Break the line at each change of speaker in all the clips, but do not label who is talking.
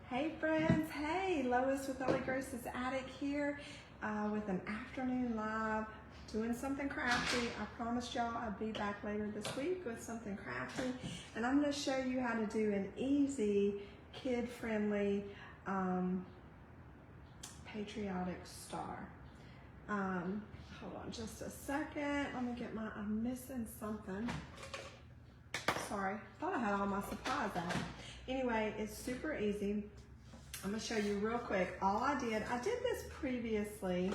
Hey friends, hey, Lois with Ellie Grace's Attic here with an afternoon live doing something crafty. I promised y'all I'd be back later this week with something crafty, and I'm going to show you how to do an easy, kid-friendly patriotic star. Hold on just a second. Let me get I'm missing something. Sorry, thought I had all my supplies out. Anyway, it's super easy. I'm gonna show you real quick. I did this previously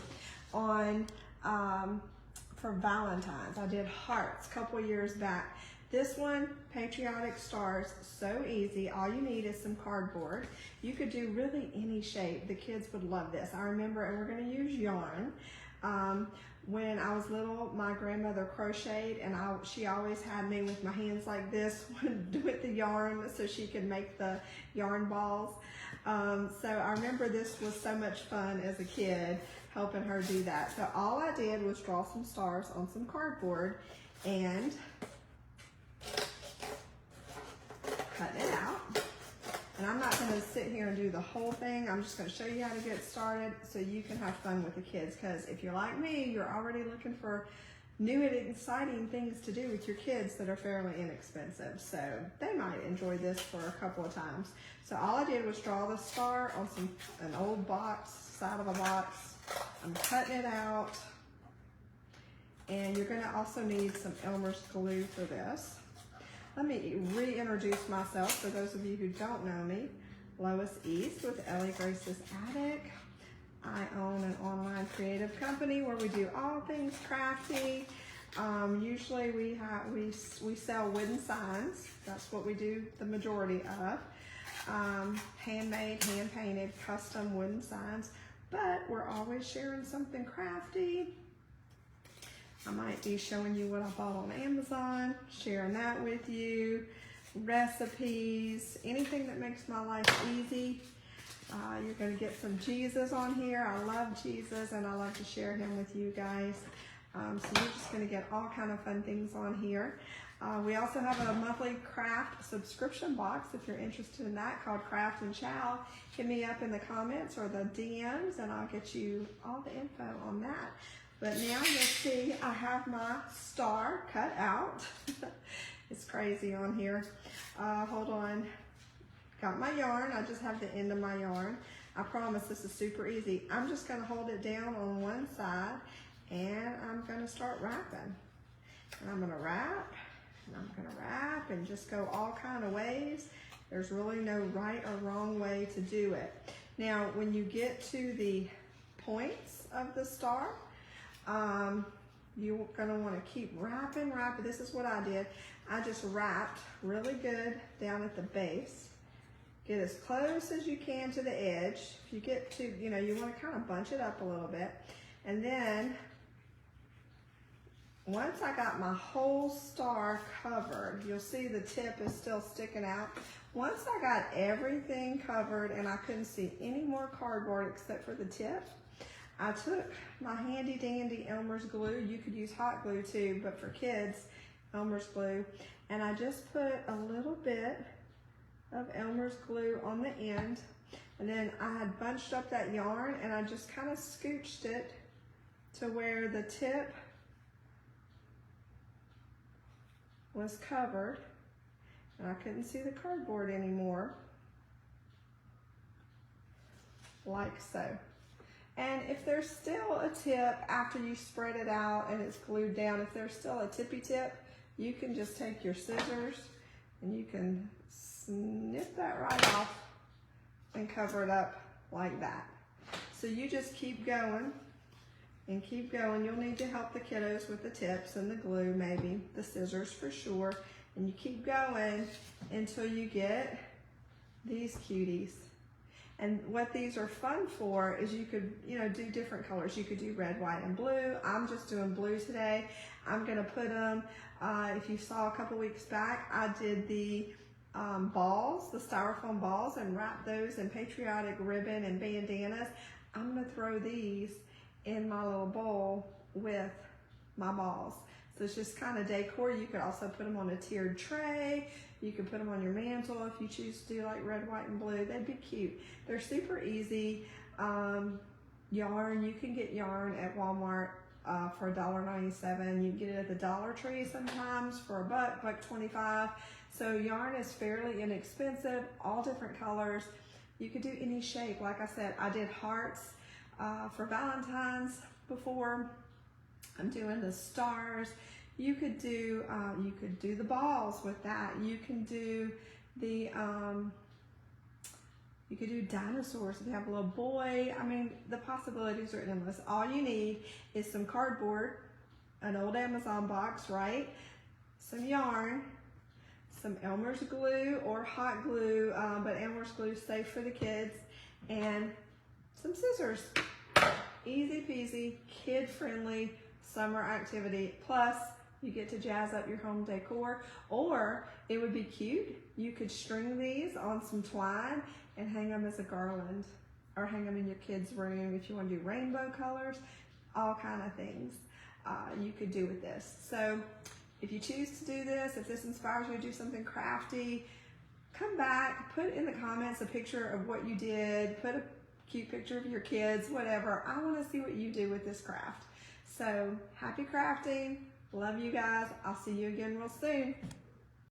on, for Valentine's. I did hearts a couple years back. This one, patriotic stars, so easy. All you need is some cardboard. You could do really any shape. The kids would love this. I remember, and we're gonna use yarn. When I was little, my grandmother crocheted, and she always had me with my hands like this with the yarn so she could make the yarn balls. So I remember this was so much fun as a kid, helping her do that. So all I did was draw some stars on some cardboard and cut it out. And I'm not gonna sit here and do the whole thing. I'm just gonna show you how to get started so you can have fun with the kids. Because if you're like me, you're already looking for new and exciting things to do with your kids that are fairly inexpensive. So they might enjoy this for a couple of times. So all I did was draw the star on an old box, side of a box. I'm cutting it out. And you're gonna also need some Elmer's glue for this. Let me reintroduce myself for those of you who don't know me. Lois East with Ellie Grace's Attic. I own an online creative company where we do all things crafty. Usually we sell wooden signs. That's what we do the majority of. Handmade, hand-painted, custom wooden signs. But we're always sharing something crafty. I might be showing you what I bought on Amazon, sharing that with you, recipes, anything that makes my life easy. You're gonna get some Jesus on here. I love Jesus and I love to share him with you guys. So you're just gonna get all kind of fun things on here. We also have a monthly craft subscription box if you're interested in that, called Craft and Chow. Hit me up in the comments or the DMs and I'll get you all the info on that. But now you'll see I have my star cut out. It's crazy on here. Hold on. Got my yarn. I just have the end of my yarn. I promise this is super easy. I'm just going to hold it down on one side and I'm going to start wrapping. And I'm going to wrap and I'm going to wrap and just go all kind of ways. There's really no right or wrong way to do it. Now, when you get to the points of the star, you're gonna want to keep wrapping. This is what I did. I just wrapped really good down at the base. Get as close as you can to the edge. If you get to, you want to kind of bunch it up a little bit. And then, once I got my whole star covered, you'll see the tip is still sticking out. Once I got everything covered and I couldn't see any more cardboard except for the tip, I took my handy dandy Elmer's glue. You could use hot glue too, but for kids, Elmer's glue. And I just put a little bit of Elmer's glue on the end. And then I had bunched up that yarn and I just kind of scooched it to where the tip was covered. And I couldn't see the cardboard anymore. Like so. And if there's still a tip after you spread it out and it's glued down, if there's still a tippy tip, you can just take your scissors and you can snip that right off and cover it up like that. So you just keep going and keep going. You'll need to help the kiddos with the tips and the glue, maybe the scissors for sure. And you keep going until you get these cuties. And what these are fun for is you could, do different colors. You could do red, white, and blue. I'm just doing blue today. I'm gonna put them, if you saw a couple weeks back, I did the balls, the styrofoam balls, and wrapped those in patriotic ribbon and bandanas. I'm gonna throw these in my little bowl with my balls. So it's just kind of decor. You could also put them on a tiered tray. You could put them on your mantle if you choose to do like red, white, and blue. They'd be cute. They're super easy. Yarn, you can get yarn at Walmart for $1.97. You can get it at the Dollar Tree sometimes for a $1.25. So yarn is fairly inexpensive, all different colors. You could do any shape. Like I said, I did hearts for Valentine's before. I'm doing the stars. You could do the balls with that. You can do the you could do dinosaurs if you have a little boy. I mean, the possibilities are endless. All you need is some cardboard, an old Amazon box, right? Some yarn, some Elmer's glue or hot glue, but Elmer's glue is safe for the kids, and some scissors. Easy peasy, kid friendly summer activity. Plus, you get to jazz up your home decor, or it would be cute. You could string these on some twine and hang them as a garland, or hang them in your kids' room if you want to do rainbow colors. All kind of things you could do with this. So if you choose to do this, if this inspires you to do something crafty, come back, put in the comments a picture of what you did, put a cute picture of your kids, whatever. I want to see what you do with this craft. So happy crafting. Love you guys. I'll see you again real soon.